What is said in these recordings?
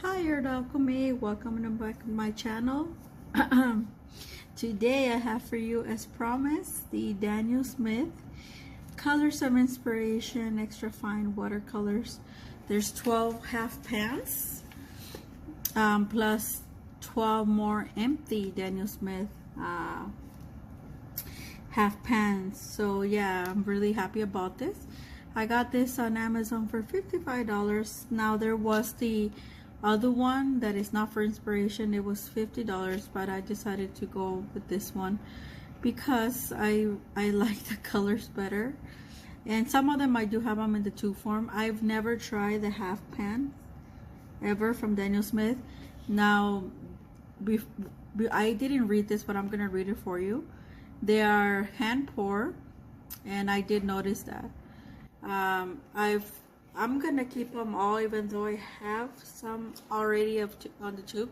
Hi Art-Alchemy, welcome back to my channel. Today I have for you, as promised, the Daniel Smith Colors of Inspiration Extra Fine Watercolors. There's 12 half pans plus 12 more empty Daniel Smith half pans. So yeah, I'm really happy about this. I got this on Amazon for $55. Now there was the other one that is not for inspiration. It was $50, but I decided to go with this one because I like the colors better. And some of them I do have them in the tube form. I've never tried the half pan ever from Daniel Smith. Now I didn't read this, but I'm gonna read it for you. They are hand pour, and I did notice that. I'm gonna keep them all, even though I have some already on the tube,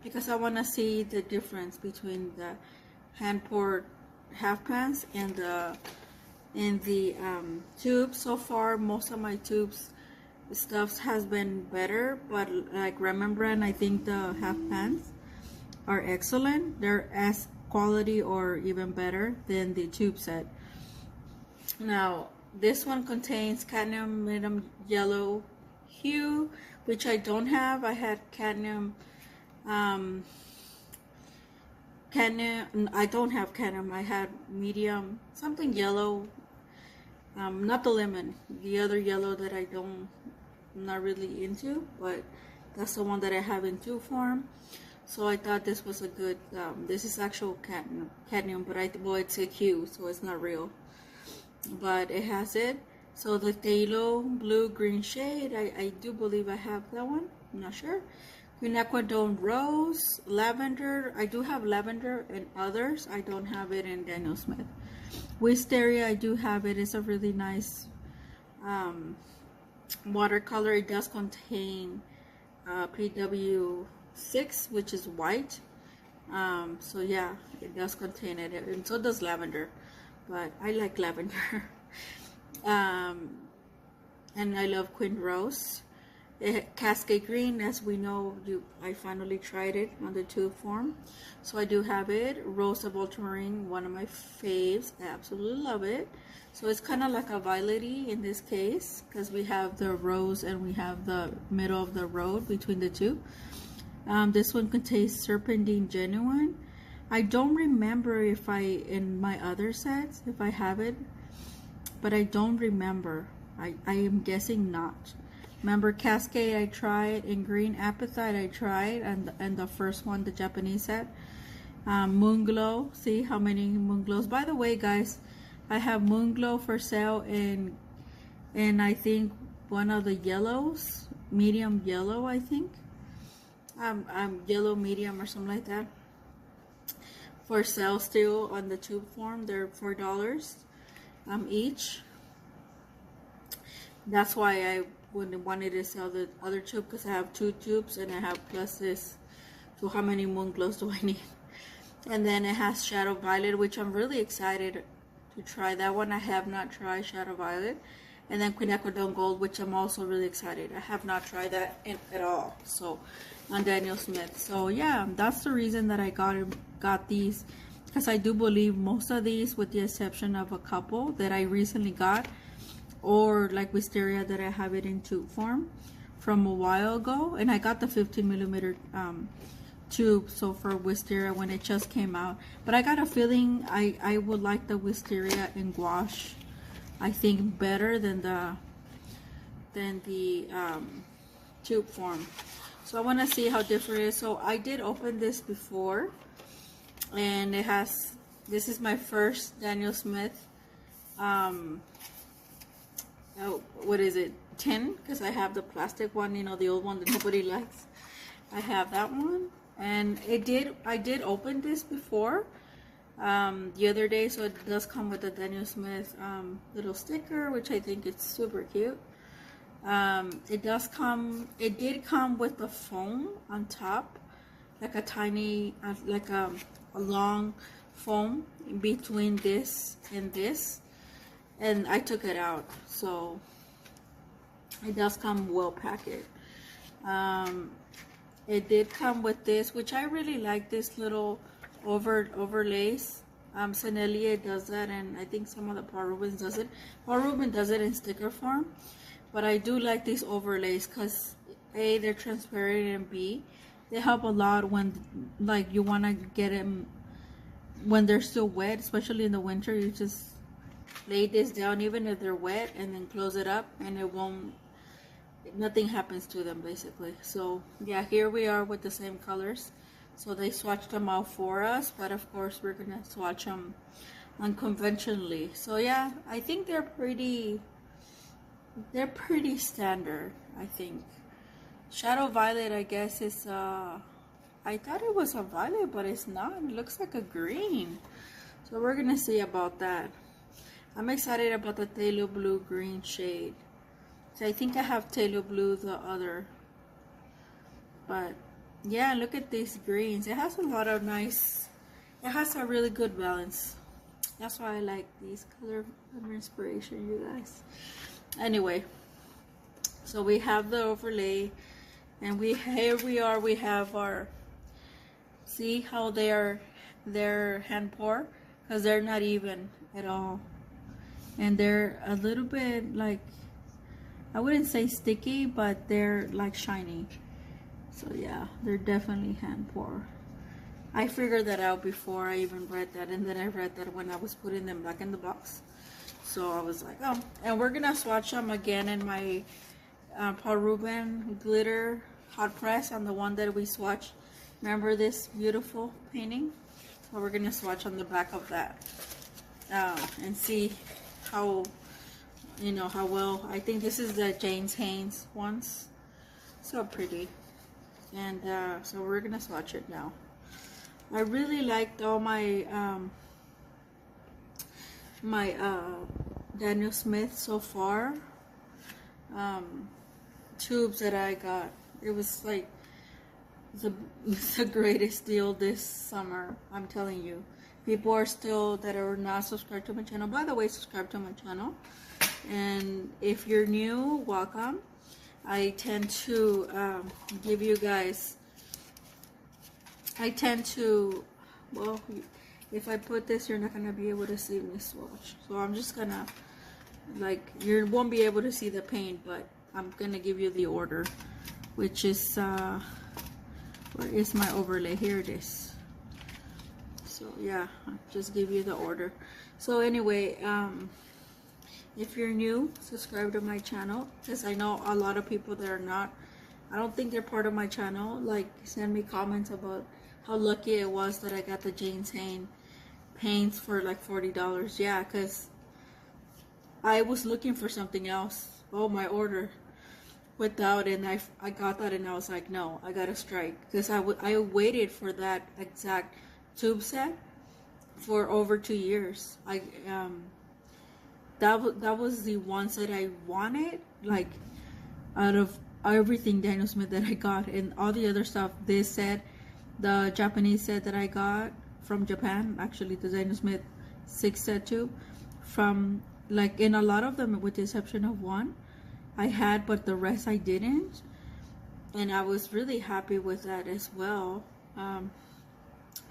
because I want to see the difference between the hand poured half pans and the tube. So far, most of my tubes stuffs has been better, but like Rembrandt, I think the half pans are excellent. They're as quality or even better than the tube set. Now this one contains cadmium medium yellow hue, which I don't have. I had cadmium I don't have cadmium. I had medium something yellow, not the lemon, the other yellow that I'm not really into, but that's the one that I have in tube form. So I thought this was a good this is actual cadmium, but well, it's a hue, so it's not real, but it has it. So the phthalo blue green shade, I do believe I have that one, I'm not sure. Quinacridone rose, lavender, I do have lavender and others. I don't have it in Daniel Smith. Wisteria, I do have it. It's a really nice watercolor. It does contain PW6, which is white. So yeah, it does contain it, and so does lavender, but I like lavender. And I love Quin Rose. Cascade Green, as we know, I finally tried it on the tube form, so I do have it. Rose of Ultramarine, one of my faves. I absolutely love it. So it's kind of like a violety in this case, because we have the rose and we have the middle of the road between the two. This one contains Serpentine Genuine. I don't remember if in my other sets, if I have it, but I don't remember. I am guessing not. Remember Cascade I tried, and Green Apatite I tried, and the first one, the Japanese set. Moonglow, see how many Moonglows. By the way, guys, I have Moonglow for sale in I think one of the yellows, medium yellow, I think. Yellow medium or something like that, for sale still on the tube form. They're $4 each. That's why I wanted to sell the other tube, because I have 2 tubes and I have plus this. So how many Moonglows do I need? And then it has Shadow Violet, which I'm really excited to try. That one I have not tried, Shadow Violet. And then Quinacridone Gold, which I'm also really excited. I have not tried that at all. So on Daniel Smith. So yeah, that's the reason that I got these, because I do believe most of these, with the exception of a couple that I recently got, or like Wisteria that I have it in tube form from a while ago, and I got the 15mm tube, so for Wisteria when it just came out. But I got a feeling I would like the Wisteria in gouache, I think, better than the tube form. So I want to see how different it is. So I did open this before, and it has, this is my first Daniel Smith what is it, tin, because I have the plastic one, you know, the old one that nobody likes. I have that one, and I did open this before the other day. So it does come with a Daniel Smith little sticker, which I think is super cute. It did come with the foam on top, like a tiny like a long foam in between this and this, and I took it out, so it does come well packaged. It did come with this, which I really like, this little overlays. Sennelier does that, and I think some of the Paul Rubens does it. Paul Rubens does it in sticker form, but I do like these overlays because A, they're transparent, and B, they help a lot when like you want to get them when they're still wet, especially in the winter. You just lay this down even if they're wet and then close it up, and it won't, nothing happens to them basically. So yeah, here we are with the same colors. So they swatched them out for us, but of course we're gonna swatch them unconventionally. So yeah, I think they're pretty standard. I think Shadow Violet, I guess, is I thought it was a violet, but it's not. It looks like a green. So we're gonna see about that. I'm excited about the Phthalo Blue green shade. So I think I have Phthalo Blue, the other. But yeah, look at these greens. It has a lot of nice, it has a really good balance. That's why I like these color from Inspiration, you guys. Anyway, so we have the overlay, and here we are, we have our, see how they're hand pour, because they're not even at all. And they're a little bit like, I wouldn't say sticky, but they're like shiny. So yeah, they're definitely hand pour. I figured that out before I even read that, and then I read that when I was putting them back in the box. So I was like, oh. And we're gonna swatch them again in my Paul Rubens glitter hot press on the one that we swatched. Remember this beautiful painting? So we're gonna swatch on the back of that and see how, you know, how well. I think this is the James Haynes ones. So pretty. And so we're gonna swatch it now. I really liked all my Daniel Smith so far tubes that I got. It was like the greatest deal this summer. I'm telling you, people are still that are not subscribed to my channel. By the way, subscribe to my channel, and if you're new, welcome. I tend to give you guys, well, if I put this, you're not gonna be able to see me swatch. So I'm just gonna, like, you won't be able to see the paint, but I'm gonna give you the order, which is, where is my overlay? Here it is. So yeah, I'll just give you the order. So anyway, if you're new, subscribe to my channel, because I know a lot of people that are not, I don't think they're part of my channel, like send me comments about how lucky it was that I got the James Haynes paints for like $40. Yeah, because I was looking for something else. Oh, my order without, and I got that, and I was like, no, I gotta strike, because I waited for that exact tube set for over 2 years. That was the ones that I wanted, like, out of everything Daniel Smith that I got, and all the other stuff. This set, the Japanese set that I got from Japan, actually the Daniel Smith 6 set tube, from, like, in a lot of them, with the exception of one, I had, but the rest I didn't, and I was really happy with that as well.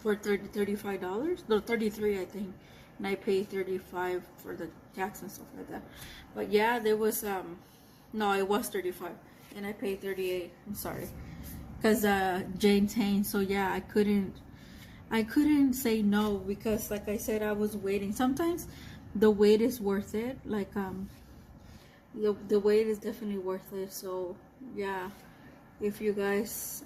For $35, no, $33 I think, and I paid $35 for the tax and stuff like that. But yeah, there was no, it was $35, and I paid $38. I'm sorry, because James Haynes. So yeah, I couldn't say no, because like I said, I was waiting. Sometimes the wait is worth it. Like the wait is definitely worth it. So yeah, if you guys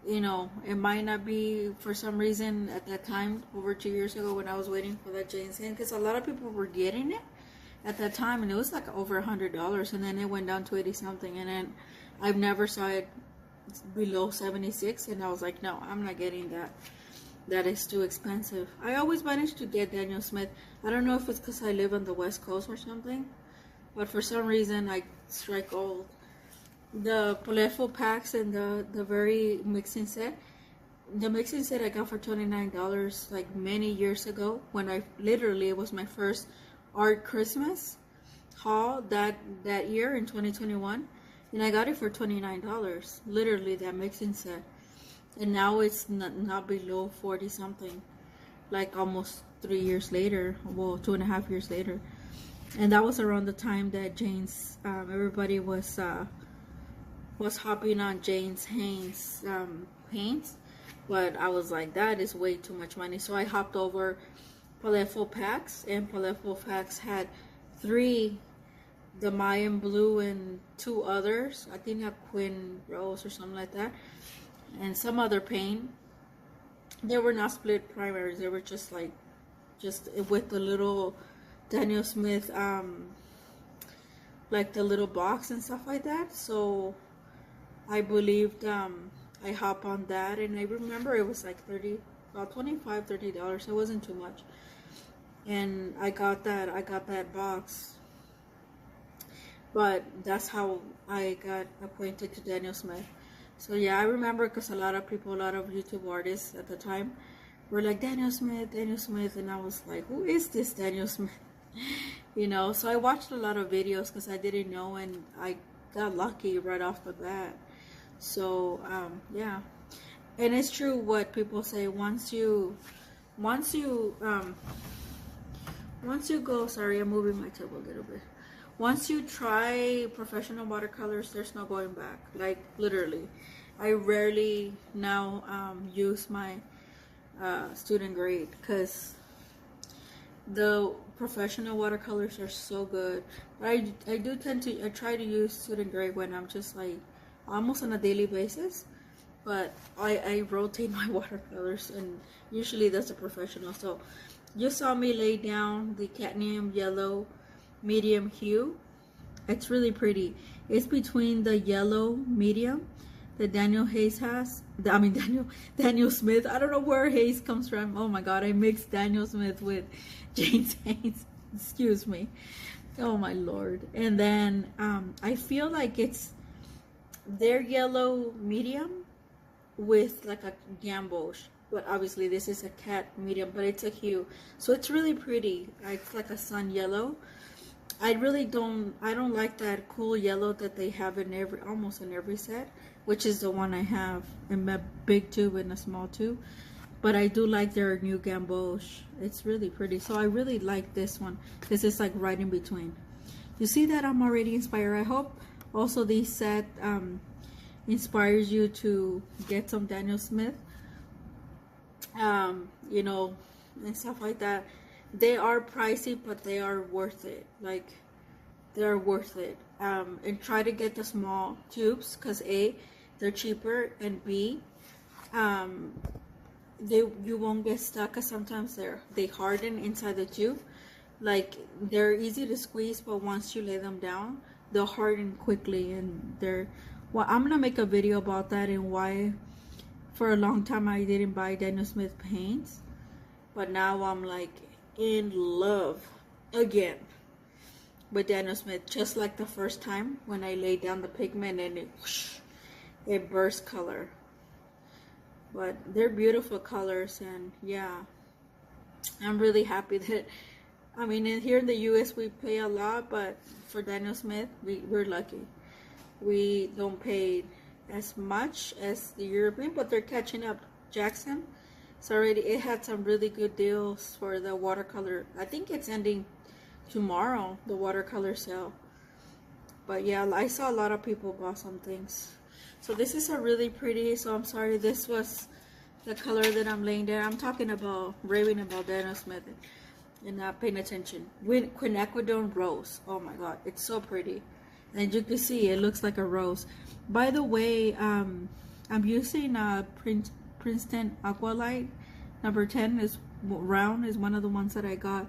you know, it might not be for some reason at that time, over 2 years ago, when I was waiting for that James Haynes, because a lot of people were getting it at that time, and it was like over $100, and then it went down to 80 something, and then I've never saw it below 76, and I was like, no, I'm not getting that. That is too expensive. I always managed to get Daniel Smith. I don't know if it's because I live on the West Coast or something, but for some reason I strike gold. The Polefo packs and the very mixing set. The mixing set I got for $29 like many years ago, when I literally, it was my first art Christmas haul that year in 2021, and I got it for $29. Literally that mixing set, and now it's not below 40 something, like almost 3 years later. Well, 2.5 years later, and that was around the time that Jane's everybody was hopping on Jane's Haynes paints, but I was like, that is way too much money. So I hopped over Palefo packs, and Palefo packs had 3, the Mayan blue and 2 others. I think a Quinn Rose or something like that, and some other paint. They were not split primaries. They were just with the little Daniel Smith, like the little box and stuff like that. So I believed I hop on that, and I remember it was like about $25-$30. It wasn't too much, and I got that box. But that's how I got acquainted to Daniel Smith. So yeah, I remember, because a lot of YouTube artists at the time were like, Daniel Smith, and I was like, who is this Daniel Smith? You know, so I watched a lot of videos because I didn't know, and I got lucky right off the bat. So yeah, and it's true what people say, once you go, sorry, I'm moving my table a little bit. Once you try professional watercolors, there's no going back. Like, literally, I rarely now use my student grade, because the professional watercolors are so good. But I do tend to, I try to use student grade when I'm just like almost on a daily basis. But I rotate my watercolors, and usually that's a professional. So you saw me lay down the cadmium yellow medium hue. It's really pretty. It's between the yellow medium that Daniel Hayes has. Daniel Smith. I don't know where Hayes comes from. Oh my god, I mixed Daniel Smith with James Hayes. Excuse me. Oh my lord. And then I feel like it's their yellow medium with like a gamboge. But obviously this is a cat medium, but it's a hue. So it's really pretty. It's like a sun yellow. I don't like that cool yellow that they have in almost in every set, which is the one I have in my big tube and a small tube. But I do like their new gamboge. It's really pretty. So I really like this one. This is like right in between. You see that I'm already inspired. I hope also this set inspires you to get some Daniel Smith, you know, and stuff like that. They are pricey, but they are worth it. Like, they are worth it. And try to get the small tubes, because A, they're cheaper, and B, you won't get stuck, because sometimes they harden inside the tube. Like, they're easy to squeeze, but once you lay them down, they'll harden quickly. And well, I'm gonna make a video about that, and why for a long time I didn't buy Daniel Smith paints, but now I'm like in love again with Daniel Smith, just like the first time when I laid down the pigment and it burst color. But they're beautiful colors, and yeah, I'm really happy that, I mean, here in the US we pay a lot, but for Daniel Smith we're lucky. We don't pay as much as the European, but they're catching up. Jackson, it had some really good deals for the watercolor. I think it's ending tomorrow, the watercolor sale. But yeah, I saw a lot of people bought some things. So this is a really pretty, so I'm sorry, this was the color that I'm laying there. I'm talking about, raving about Daniel Smith and not paying attention. With quinacridone rose. Oh my god, it's so pretty. And you can see it looks like a rose. By the way, I'm using Princeton Aqualight number 10 is round, is one of the ones that I got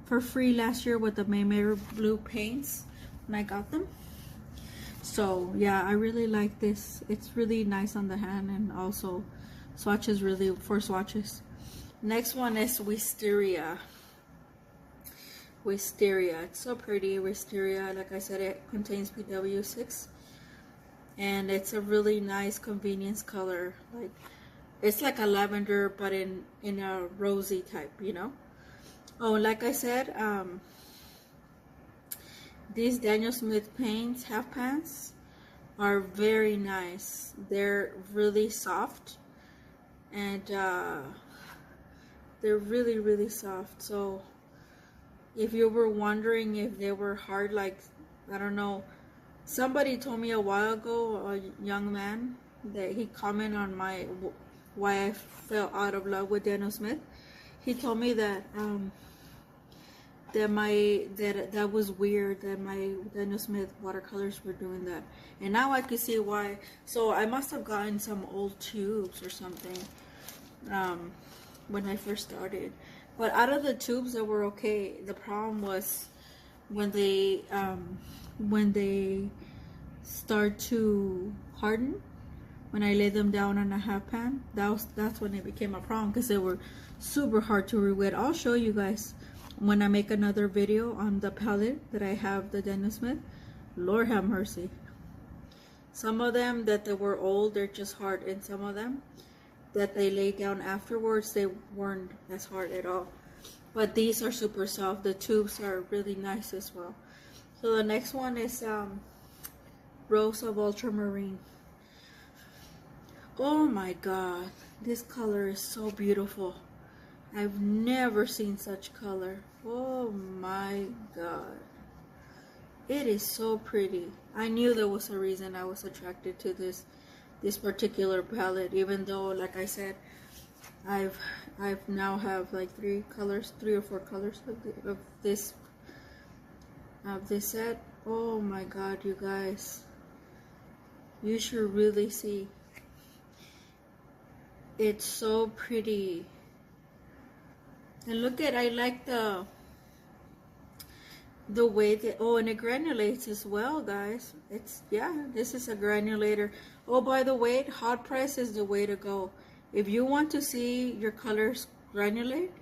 for free last year with the Maymer blue paints when I got them. So yeah, I really like this. It's really nice on the hand, and also swatches, really for swatches. Next one is Wisteria. It's so pretty. Wisteria, like I said, it contains PW6, and it's a really nice convenience color. Like, it's like a lavender, but in a rosy type, you know. Oh, like I said, these Daniel Smith paints, half pans, are very nice. They're really soft, and they're really, really soft. So if you were wondering if they were hard, like, I don't know, somebody told me a while ago, a young man, that he commented on my why I fell out of love with Daniel Smith. He told me that that was weird that my Daniel Smith watercolors were doing that, and now I could see why. So I must have gotten some old tubes or something when I first started. But out of the tubes that were okay, the problem was when they start to harden. When I lay them down on a half pan, that's when it became a problem, because they were super hard to rewet. I'll show you guys when I make another video on the palette that I have, the Daniel Smith. Lord have mercy. Some of them that they were old, they're just hard, and some of them that they laid down afterwards, they weren't as hard at all. But these are super soft. The tubes are really nice as well. So the next one is Rose of Ultramarine. Oh my god, this color is so beautiful. I've never seen such color. Oh my god, it is so pretty. I knew there was a reason I was attracted to this particular palette, even though, like I said, I've now have like 3 or 4 colors of this set. Oh my god, you guys, you should really see. It's so pretty. And look at, I like the way that, oh, and it granulates as well, guys. It's, yeah, this is a granulator. Oh, by the way, hot press is the way to go. If you want to see your colors granulate,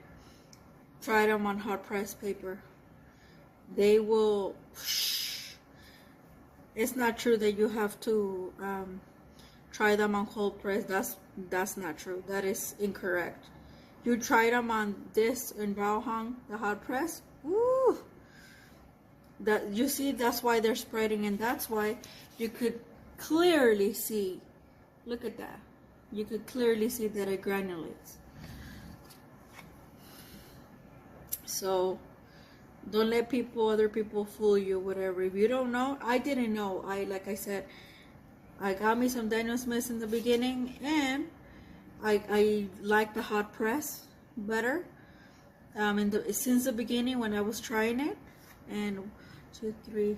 try them on hot press paper. They will, it's not true that you have to try them on cold press. That's not true. That is incorrect. You try them on this in Baohang, the hot press. Woo! That, you see, that's why they're spreading, and that's why you could clearly see. Look at that. You could clearly see that it granulates. So don't let other people fool you, whatever. If you don't know, I didn't know. Like I said, I got me some Daniel Smith in the beginning, and I like the hot press better. Since the beginning when I was trying it, and 1, 2, 3,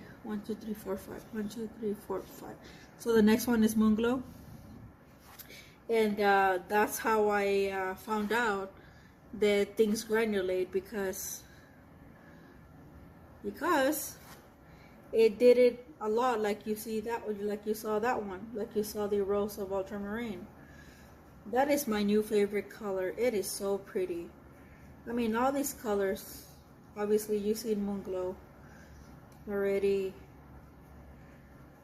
4, 5. 1, 2, 3, 4, 5. So the next one is Moonglow, and that's how I found out that things granulate, because it did it a lot. Like you see that, like you saw that one, like you saw the Rose of Ultramarine. That is my new favorite color. It is so pretty. I mean, all these colors, obviously you've seen Moonglow already.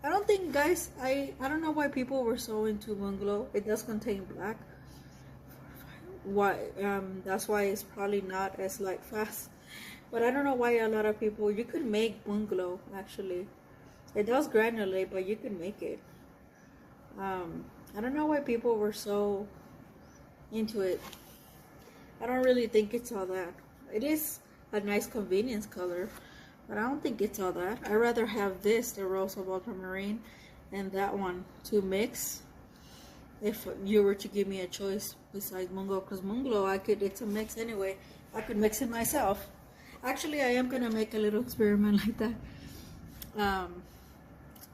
I don't think, guys, I don't know why people were so into Moonglow. It does contain black. Why? That's why it's probably not as light fast. But I don't know why a lot of people, you could make Moonglow, actually. It does granulate, but you can make it. I don't know why people were so into it. I don't really think it's all that. It is a nice convenience color, but I don't think it's all that. I'd rather have this, the Rose of Ultramarine, and that one to mix. If you were to give me a choice besides Moonglow, because Moonglow, it's a mix anyway. I could mix it myself. Actually, I am gonna make a little experiment like that.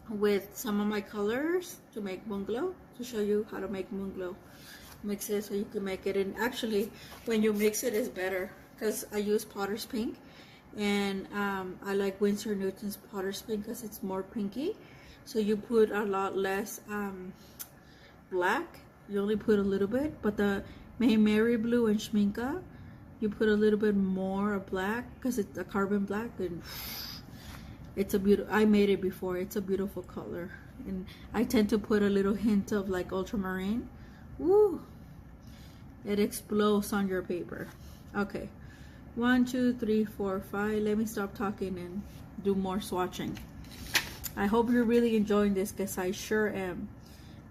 With some of my colors to make Moonglow, to show you how to make Moonglow. Mix it so you can make it, and actually when you mix it, it's better, because I use Potter's Pink, and I like Winsor Newton's Potter's Pink because it's more pinky, so you put a lot less black. You only put a little bit, but the Mary Blue and Schminka, you put a little bit more of black because it's a carbon black, and it's a beautiful. I made it before. It's a beautiful color, and I tend to put a little hint of like ultramarine. Woo! It explodes on your paper. Okay, 1, 2, 3, 4, 5. Let me stop talking and do more swatching. I hope you're really enjoying this, because I sure am.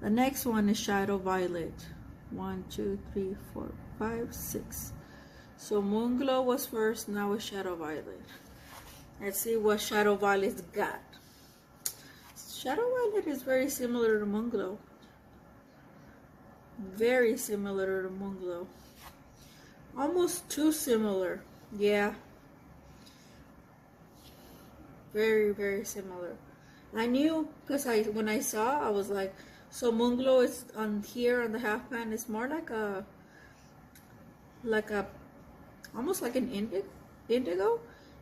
The next one is Shadow Violet. 1, 2, 3, 4, 5, 6. So Moon Glow was first, now it's Shadow Violet. Let's see what Shadow Violet's got. Shadow Violet is very similar to Moon Glow. Very similar to Moon Glow. Almost too similar. Yeah. Very, very similar. I knew, because when I saw, I was like, so Moon Glow is on here on the half pan. It's more like a almost like an indigo.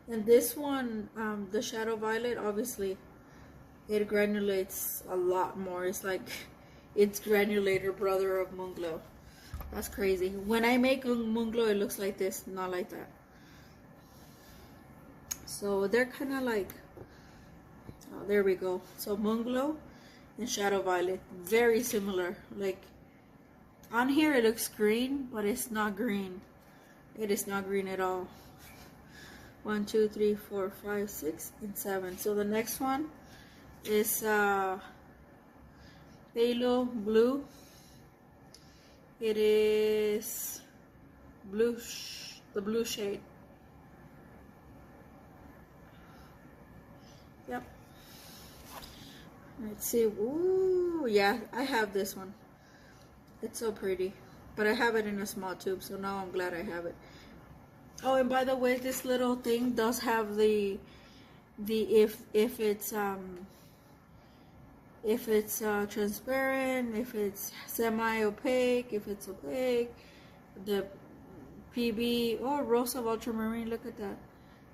And this one, the Shadow Violet, obviously it granulates a lot more. It's like it's granulator brother of Moon Glow. That's crazy. When I make Moon Glow, it looks like this, not like that. So they're kind of like, oh, there we go. So Moon Glow and Shadow Violet, very similar. Like on here it looks green, but it's not green. It is not green at all. 1, 2, 3, 4, 5, 6, and 7. So the next one is Halo Blue. It is blue, the blue shade. Yep. Let's see. Ooh, yeah, I have this one. It's so pretty, but I have it in a small tube, so now I'm glad I have it. Oh, and by the way, this little thing does have the if it's transparent, if it's semi-opaque, if it's opaque, the PB. Oh, Rose of Ultramarine, look at that.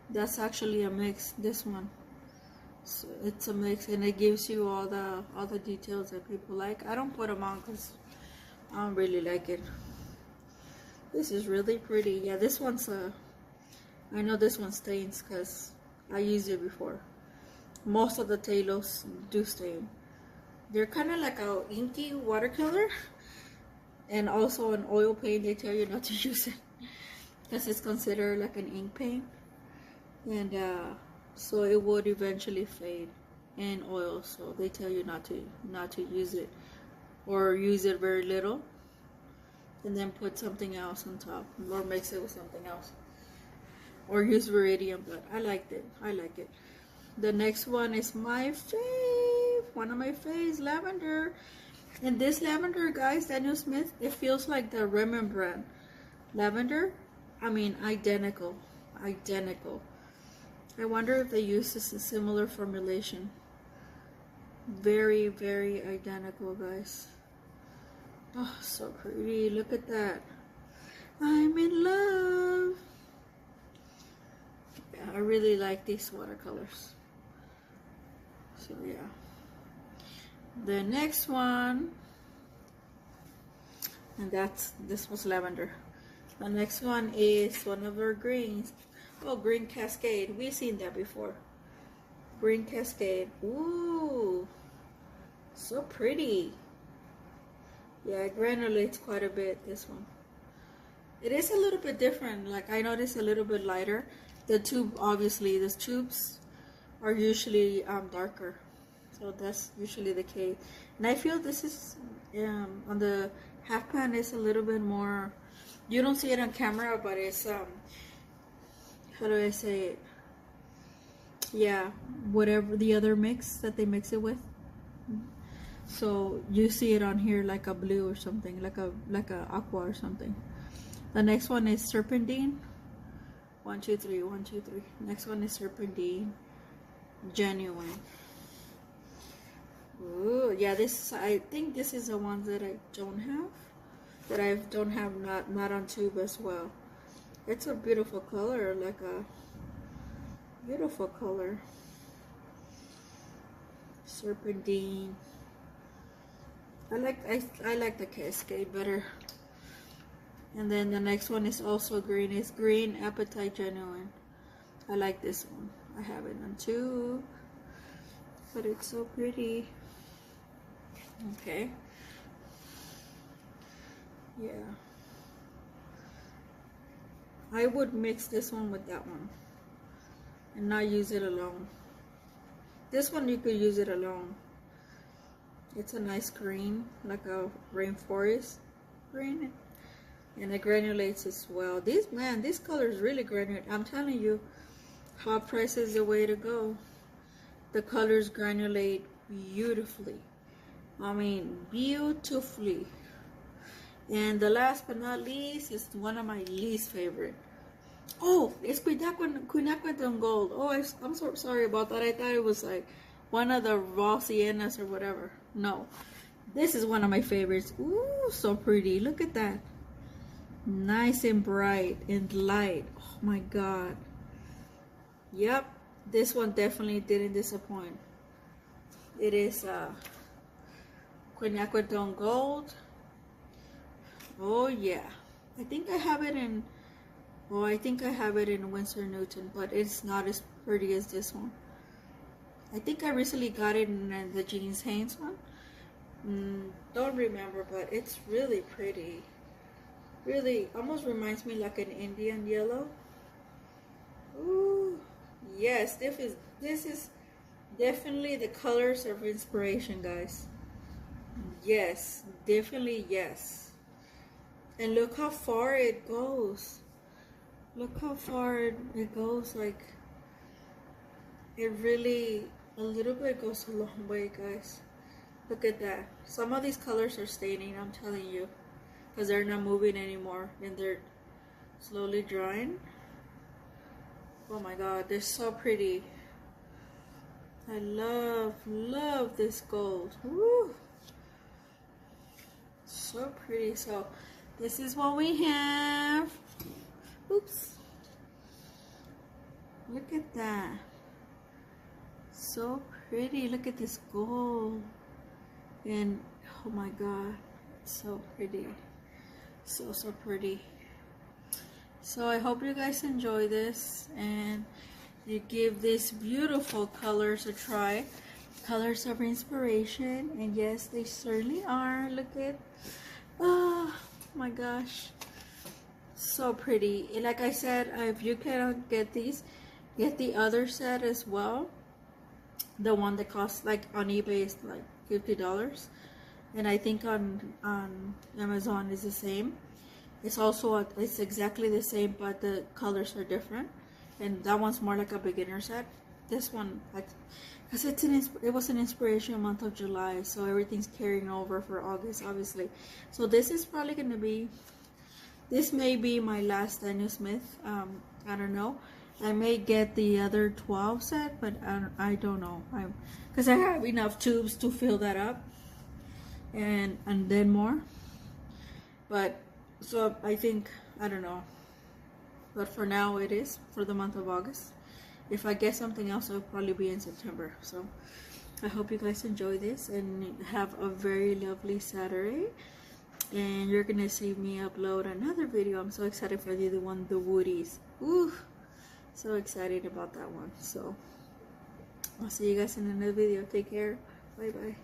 That's actually a mix, this one. So it's a mix, and it gives you all the details that people like. I don't put them on because I don't really like it. This is really pretty. Yeah, this one's I know this one stains because I used it before. Most of the Talos do stain. They're kind of like a inky watercolor, and also an oil paint. They tell you not to use it because it's considered like an ink paint, and so it would eventually fade in oil. So they tell you not to use it, or use it very little, and then put something else on top, or mix it with something else, or use Viridium. But I liked it. I like it. The next one is my fave, one of my faves, lavender. And this lavender, guys, Daniel Smith, it feels like the Rembrandt lavender. I mean, identical. I wonder if they use this a similar formulation. Very, very identical, guys. Oh, so pretty. Look at that. I'm in love. Yeah, I really like these watercolors. So yeah. The next one, and this was lavender. The next one is one of our greens. Oh, Green Cascade. We've seen that before. Green Cascade. Ooh, so pretty. Yeah, it granulates quite a bit, this one. It is a little bit different. Like, I noticed a little bit lighter. The tube, obviously, the tubes are usually darker. So that's usually the case. And I feel this is, on the half pan, is a little bit more, you don't see it on camera, but it's, how do I say it? Yeah, whatever the other mix that they mix it with. So you see it on here like a blue or something, like a aqua or something. The next one is Serpentine. 1, 2, 3, 1, 2, 3. Next one is Serpentine. Genuine. Ooh, yeah, I think this is the one that I don't have. That I don't have not on tube as well. It's a beautiful color, like a beautiful color. Serpentine. I like the Cascade better. And then the next one is also green. It's Green Appetite Genuine. I like this one. I have it on tube, but it's so pretty. Okay. Yeah. I would mix this one with that one and not use it alone. this one you could use it alone. It's a nice green, like a rainforest green, and it granulates as well. This color is really granulate. I'm telling you, hot press is the way to go. The colors granulate beautifully. I mean, beautifully. And the last but not least is one of my least favorite. Oh, it's quinacridone gold. Oh, I'm so sorry about that. I thought it was like one of the raw siennas or whatever. No, this is one of my favorites. Ooh, so pretty. Look at that. Nice and bright and light. Oh my God. Yep, this one definitely didn't disappoint. It is quinacridone gold. Oh yeah, I think I have it in. Oh, I think I have it in Winsor Newton, but it's not as pretty as this one. I think I recently got it in the Jeans Hanes one. Don't remember, but it's really pretty. Really, almost reminds me like an Indian yellow. Ooh, yes, this is definitely the colors of inspiration, guys. Yes, definitely yes. And look how far it goes. Look how far it goes. Like, it really, a little bit goes a long way, guys. Look at that. Some of these colors are staining, I'm telling you, because they're not moving anymore and they're slowly drying. Oh my God, they're so pretty. I love this gold. Woo! So pretty. So this is what we have. Oops. Look at that. So pretty. Look at this gold. And oh my God, so pretty. So pretty. So I hope you guys enjoy this and you give these beautiful colors a try. Colors of inspiration. And yes, they certainly are. Look at, oh my gosh, so pretty. And like I said, if you cannot get these, get the other set as well. The one that costs, like on eBay, is like $50, and I think on Amazon is the same. It's also it's exactly the same, but the colors are different. And that one's more like a beginner set. This one, like, because it was an inspiration month of July, so everything's carrying over for August, obviously. So this is probably gonna be, this may be my last Daniel Smith. I don't know. I may get the other 12 set, but I don't know. Because I have enough tubes to fill that up, and then more. But so I think, I don't know. But for now, it is for the month of August. If I get something else, it'll probably be in September. So I hope you guys enjoy this and have a very lovely Saturday. And you're gonna see me upload another video. I'm so excited for the one, the woodies. Ooh, so excited about that one. So I'll see you guys in another video. Take care. Bye bye.